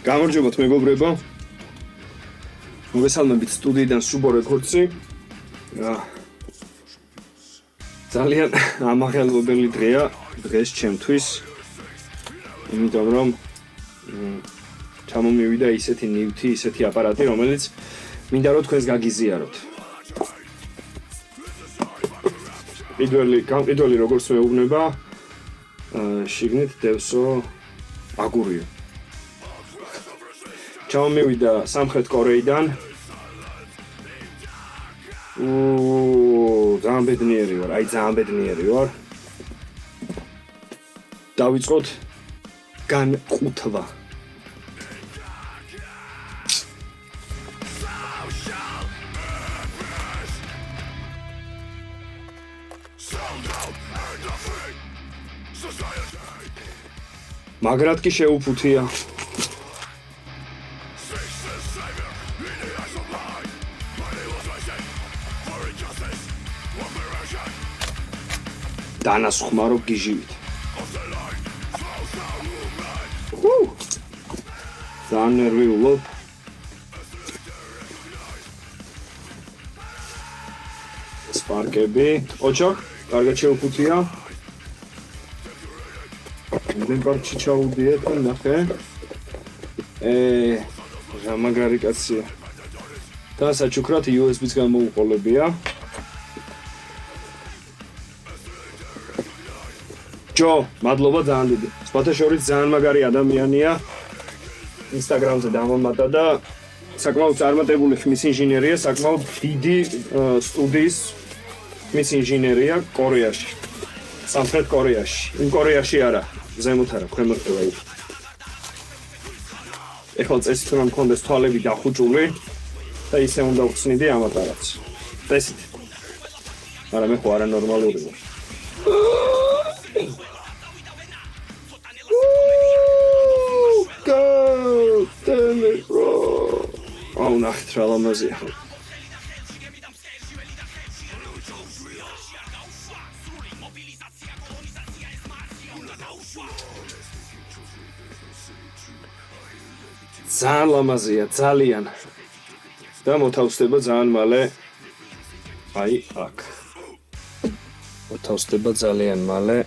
გამარჯობათ მეგობრებო. მოგესალმებით სტუდიიდან სუბო რეკორდსი. ძალიან ამაღელვებელი დღეა დღეს ჩემთვის. იმიტომ რომ ჩამომივიდა ისეთი ნივთი, ისეთი აპარატი, რომელიც მინდა რომ თქვენს გაგიზიაროთ. პირველი როგორც მეუბნება, შიგნით დევსო აგურია. ჩამომივიდა სამხრეთ კორეიდან. ძალიან ბედნიერი ვარ, ძალიან ბედნიერი ვარ. დავიწყოთ განყუთვა. მაგრად კი შეუფუთია. დანასხმარო გიჟივით. ძალიან ნერვიულობ. სპარკები. ოჩო, კარგად შეუფუთია. ნებარჩი ჩაუდიეთ და ნახე. მაგარი კაცია. და საჩუქრად USB-ს გამოუყოლებია. ჯო, მადლობა ძალიან დიდი. სხვათა შორის ძალიან მაგარი ადამიანია. Instagram-ზე დამამატა და საკმაოდ წარმატებული ხმის ინჟინერია, საკმაოდ დიდი სტუდიის ხმის ინჟინერია კორეაში. სამხრეთ კორეაში. იმ კორეაში არა, ზემოთ არა, ქვემოთ რა იქ. ეხლა წესით რომ მქონდეს თვალები დახუჭული და ისე უნდა ვხსნიდი ამატარაც. წესით. არა მე ხო არა ნორმალური ვარ. აუ ნახეთ რა ლამაზია. ძალიან ლამაზია, ძალიან. და მოთავსდება ძალიან მალე. აი აქ. მოთავსდება ძალიან მალე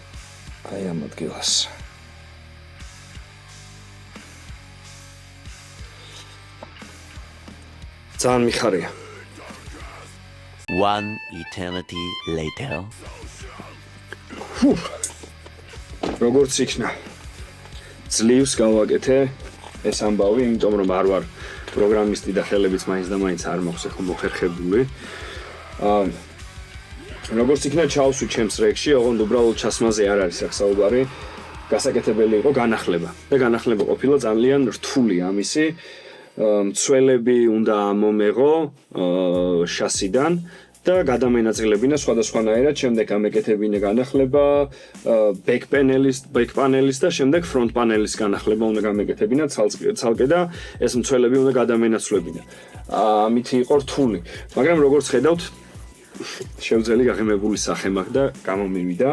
აი ამ ადგილას. ძალიან მიხარია. One eternity later. როგორც იქნა. ძლივს გავაკეთე ეს ამბავი, იმიტომ რომ არ ვარ პროგრამისტი და ხელებიც მაინც და მაინც არ მაქვს ახლა მოხერხებული. როგორც იქნა ჩავსვი ჩემს რეკში, ოღონდ უბრალოდ ჩასმაზე არ არის აქ საუბარი. გასაკეთებელი იყო განახლება. და განახლება ყოფილა ძალიან რთული ამისი. მცველები უნდა ამომეღო შასიდან და გადამენაწილებინა სხვადასხვანაირად, შემდეგ ამეკეთებინა განახლება, back panel-ის და შემდეგ front panel-ის განახლება უნდა გამეკეთებინა ცალკე და ეს მცველები უნდა გადამენაცვლებინა. ამითი იყო რთული, მაგრამ როგორც ხედავთ, შევძელი გაღიმებული სახე მაქვს და გამომივიდა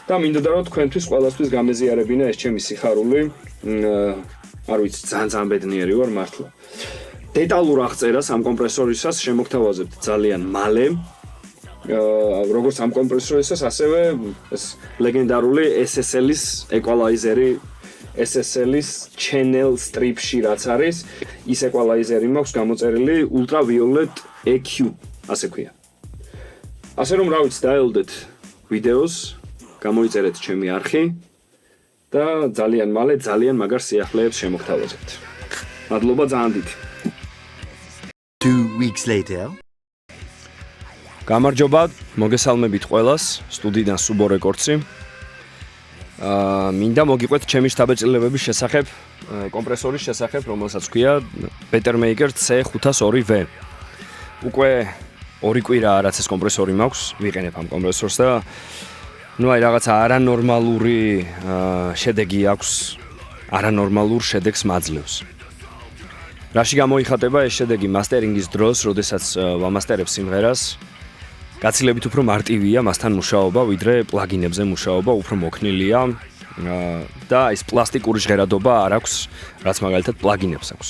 და მინდოდა რომ თქვენთვის ყველასთვის გამეზიარებინა ეს ჩემი სიხარული. არ ვიცი, ძალიან ბედნიერი ვარ მართლა. დეტალურ აღწერას ამ კომპრესორისას შემოგთავაზებთ ძალიან მალე. როგორც ამ კომპრესორისას, ასევე ეს ლეგენდარული SSL-ის equalizer-ი, SSL-ის channel strip-ში რაც არის, ის equalizer-ი მაქვს გამოწერილი ultraviolet EQ, ასე ქვია. ასე რომ რა ვიცი, დაელოდეთ ვიდეოს, გამოიწერეთ ჩემი არხი. და ძალიან მალე ძალიან მაგარ სიახლეებს შემოგთავაზებთ. მადლობა ძალიან დიდი. 2 weeks later. გამარჯობა, მოგესალმებით ყველას, სტუდიიდან სუბო რეკორდსი. მინდა მოგიყვეთ ჩემი შთაბეჭდილებების შესახებ, კომპრესორის შესახებ, რომელსაც ქვია Better Maker C502V. უკვე 2 კვირაა რაც ეს კომპრესორი მაქვს, ვიყენებ ამ კომპრესორს და აი რაღაცა არანორმალური შედეგი აქვს, არანორმალურ შედეგს მაძლევს. რაში გამოიხატება ეს შედეგი მასტერინგის დროს, როდესაც ვამასტერებ სიმღერას, გაცილებით უფრო მარტივია მასთან მუშაობა, ვიდრე პლაგინებზე მუშაობა, უფრო მოქნილია და ის პლასტიკური ჟღერადობა არ აქვს, რაც მაგალითად პლაგინებს აქვს.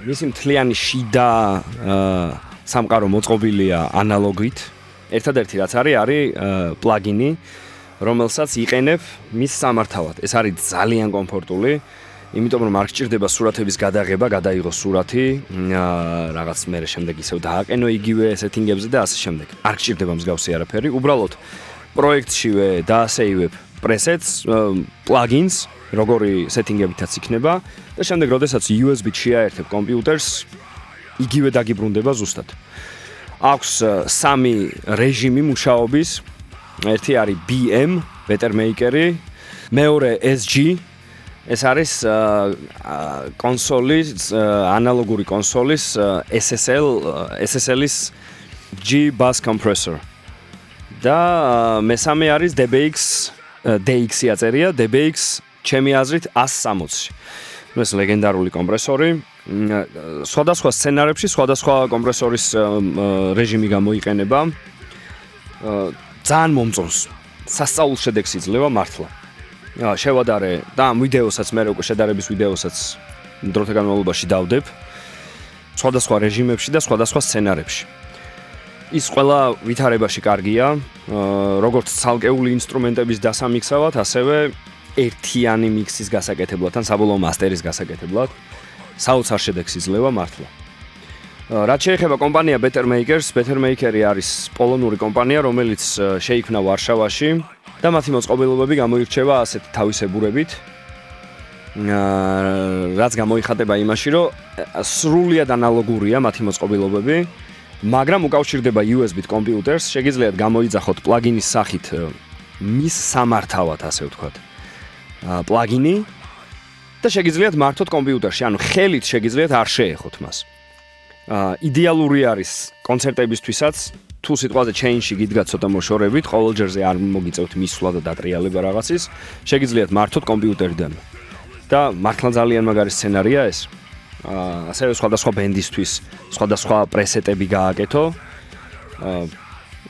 მისი მთლიანი შიდა სამყარო მოწყობილია ანალოგით. ერთადერთი რაც არის პლაგინი, რომელსაც იყენებ მის სამართავად. ეს არის ძალიან კომფორტული. იმიტომ რომ არ გჭირდება სურათების გადაღება, გადაიღოს სურათი, რაღაც მერე შემდეგ ისევ დააყენო იგივე სეტინგებზე და ასე შემდეგ. არ გჭირდება მსგავსი არაფერი. უბრალოდ პროექტშივე დაასეივებ presets, plugins, როგორი სეტინგებითაც იქნება და შემდეგ როდესაც USB-თ შეაერთებ კომპიუტერს, იგივე დაგიბრუნდება ზუსტად. აქვს 3 რეჟიმი მუშაობის. ერთი არის BM, Better Maker-ი, მეორე SG ეს არის კონსოლის ანალოგური კონსოლის SSL-ის G bus compressor. და მესამე არის DX-ი აწერია, DBX ჩემი აზრით 160. ეს ლეგენდარული კომპრესორი. სხვადასხვა სცენარებში სხვადასხვა კომპრესორის რეჟიმი გამოიყენება. ძალიან მომწონს. სასწაულ შედეგს იძლევა მართლა. შევადარე და ამ ვიდეოსაც მე უკვე შედარების ვიდეოსაც დროთა განმავლობაში დავდებ სხვადასხვა რეჟიმებში და სხვადასხვა სცენარებში. ის ყველა ვითარებაში კარგია, როგორც ცალკეული ინსტრუმენტების დასამიქსავად, ასევე ერთიანი მიქსის გასაკეთებლად, ან საბოლოო მასტერის გასაკეთებლად. საოცარ შედეგს იძლევა მართლა. რაც შეეხება კომპანია Better Makers, Better Maker-ი არის პოლონური კომპანია, რომელიც შეიქმნა ვარშავაში და მათი მოწყობილობები გამოირჩევა ასეთ თავისებურებით. რაც გამოიხატება იმაში, რომ სრულიად ანალოგურია მათი მოწყობილობები, მაგრამ უკავშირდება USB-თ კომპიუტერს, შეგიძლიათ გამოიძახოთ პლაგინის სახით მის სამართავად, ასე ვთქვათ. პლაგინი და შეგიძლიათ მართოთ კომპიუტერში, ანუ ხელით შეგიძლიათ არ შეეხოთ მას. იდეალური არის კონცერტებისთვისაც, თუ სიტყვაზე change-ი გიდგათ ცოტა მოშორებით, ყოველ ჯერზე არ მოგიწევთ მისვლა და დატრიალება რაღაცის, შეგიძლიათ მართოთ კომპიუტერიდან. და მართლა ძალიან მაგარი სცენარია ეს. ასევე სხვადასხვა ბენდისთვის, სხვადასხვა პრესეტები გააკეთო.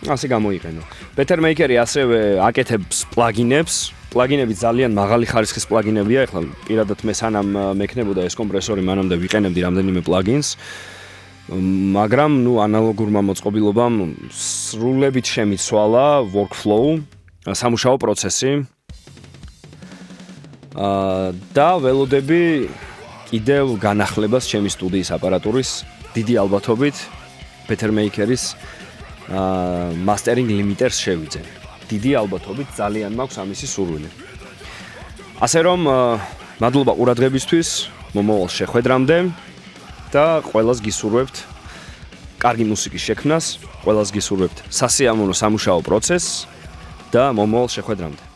ასე გამოიყენო. Better Maker-ი ასევე აკეთებს პლაგინებს. პლაგინები ძალიან მაღალი ხარისხის პლაგინებია, ეხლა პირადად მე სანამ მექნებოდა ეს კომპრესორი, მანამდე ვიყენებდი რამდენიმე პლაგინს. მაგრამ ნუ ანალოგურმა მოწყობილობამ სრულებით შემიცვალა workflow, სამუშაო პროცესი. და ველოდები კიდევ განახლებას ჩემი სტუდიის აპარატურის დიდი ალბათობით Better Maker-ის mastering limiter-ს შევიძენ. დიდი ალბათობით ძალიან მაქვს ამისი სურვილი. ასე რომ მადლობა ყურადღებისთვის, მომავალ შეხვედრამდე და ყველას გისურვებთ კარგი მუსიკის შექმნას, ყველას გისურვებთ სასიამოვნო სამუშაო პროცესს და მომავალ შეხვედრამდე.